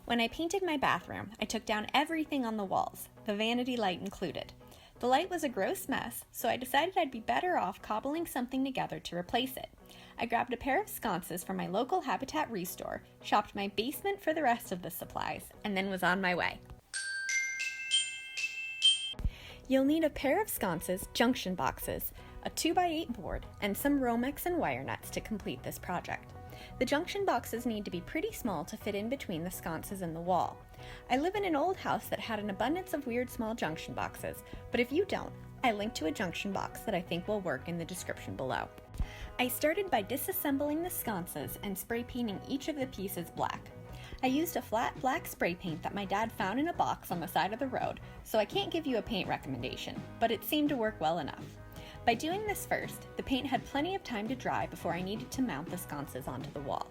When I painted my bathroom, I took down everything on the walls, the vanity light included. The light was a gross mess, so I decided I'd be better off cobbling something together to replace it. I grabbed a pair of sconces from my local Habitat Restore, shopped my basement for the rest of the supplies, and then was on my way. You'll need a pair of sconces, junction boxes, a 2x8 board, and some Romex and wire nuts to complete this project. The junction boxes need to be pretty small to fit in between the sconces and the wall. I live in an old house that had an abundance of weird small junction boxes, but if you don't, I linked to a junction box that I think will work in the description below. I started by disassembling the sconces and spray painting each of the pieces black. I used a flat black spray paint that my dad found in a box on the side of the road, so I can't give you a paint recommendation, but it seemed to work well enough. By doing this first, the paint had plenty of time to dry before I needed to mount the sconces onto the wall.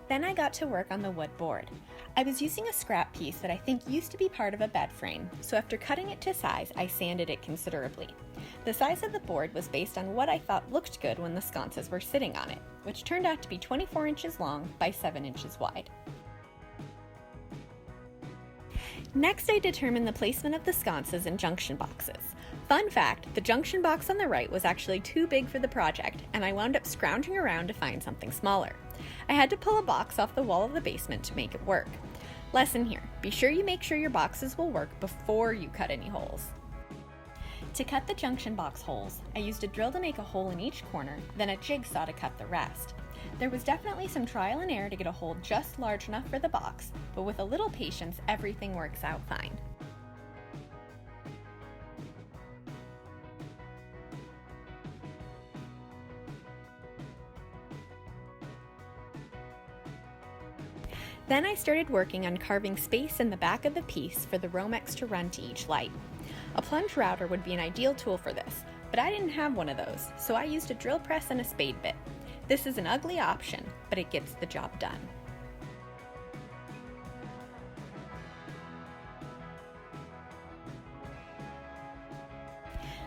Then I got to work on the wood board. I was using a scrap piece that I think used to be part of a bed frame, so after cutting it to size, I sanded it considerably. The size of the board was based on what I thought looked good when the sconces were sitting on it, which turned out to be 24 inches long by 7 inches wide. Next, I determined the placement of the sconces and junction boxes. Fun fact, the junction box on the right was actually too big for the project, and I wound up scrounging around to find something smaller. I had to pull a box off the wall of the basement to make it work. Lesson here, be sure you make sure your boxes will work before you cut any holes. To cut the junction box holes, I used a drill to make a hole in each corner, then a jigsaw to cut the rest. There was definitely some trial and error to get a hole just large enough for the box, but with a little patience, everything works out fine. Then I started working on carving space in the back of the piece for the Romex to run to each light. A plunge router would be an ideal tool for this, but I didn't have one of those, so I used a drill press and a spade bit. This is an ugly option, but it gets the job done.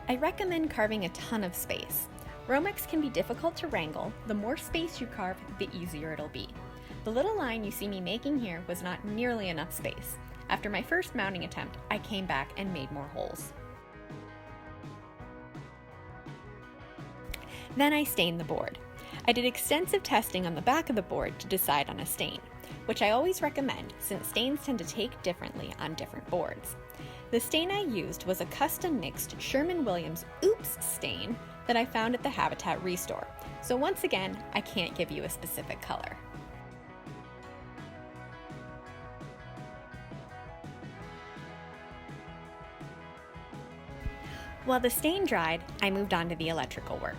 I recommend carving a ton of space. Romex can be difficult to wrangle. The more space you carve, the easier it'll be. The little line you see me making here was not nearly enough space. After my first mounting attempt, I came back and made more holes. Then I stained the board. I did extensive testing on the back of the board to decide on a stain, which I always recommend since stains tend to take differently on different boards. The stain I used was a custom mixed Sherwin-Williams Oops stain that I found at the Habitat Restore, so once again, I can't give you a specific color. While the stain dried, I moved on to the electrical work.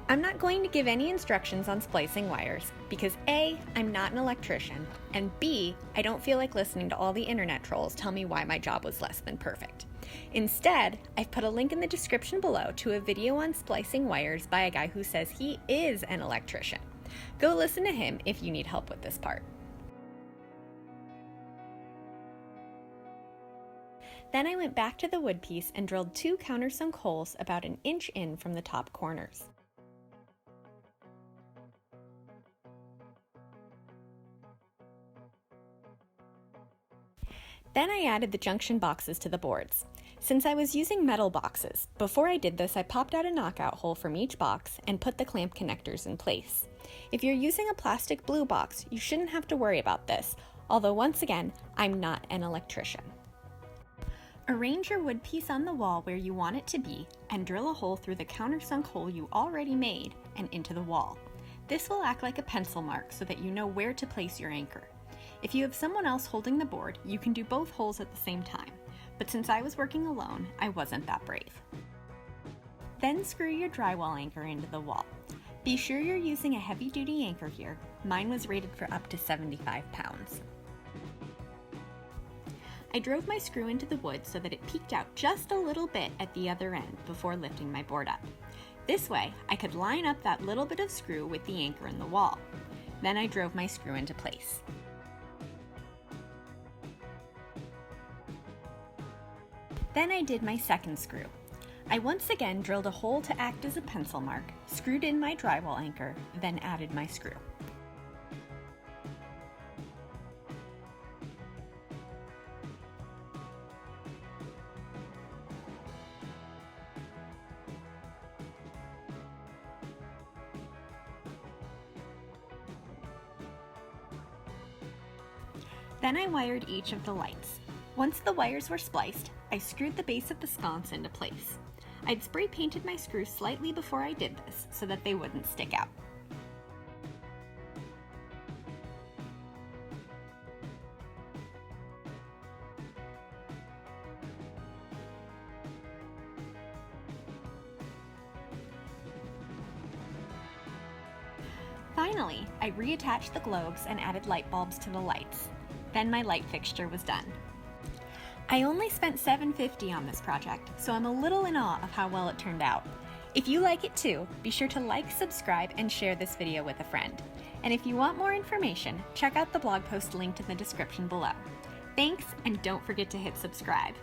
I'm not going to give any instructions on splicing wires because A, I'm not an electrician, and B, I don't feel like listening to all the internet trolls tell me why my job was less than perfect. Instead, I've put a link in the description below to a video on splicing wires by a guy who says he is an electrician. Go listen to him if you need help with this part. Then I went back to the wood piece and drilled 2 countersunk holes about 1 inch in from the top corners. Then I added the junction boxes to the boards. Since I was using metal boxes, before I did this I popped out a knockout hole from each box and put the clamp connectors in place. If you're using a plastic blue box, you shouldn't have to worry about this, although once again, I'm not an electrician. Arrange your wood piece on the wall where you want it to be and drill a hole through the countersunk hole you already made and into the wall. This will act like a pencil mark so that you know where to place your anchor. If you have someone else holding the board, you can do both holes at the same time, but since I was working alone, I wasn't that brave. Then screw your drywall anchor into the wall. Be sure you're using a heavy-duty anchor here. Mine was rated for up to 75 pounds. I drove my screw into the wood so that it peeked out just a little bit at the other end before lifting my board up. This way, I could line up that little bit of screw with the anchor in the wall. Then I drove my screw into place. Then I did my second screw. I once again drilled a hole to act as a pencil mark, screwed in my drywall anchor, then added my screw. Then I wired each of the lights. Once the wires were spliced, I screwed the base of the sconce into place. I'd spray painted my screws slightly before I did this so that they wouldn't stick out. Finally, I reattached the globes and added light bulbs to the lights. Then my light fixture was done. I only spent $750 on this project, so I'm a little in awe of how well it turned out. If you like it too, be sure to like, subscribe, and share this video with a friend. And if you want more information, check out the blog post linked in the description below. Thanks, and don't forget to hit subscribe.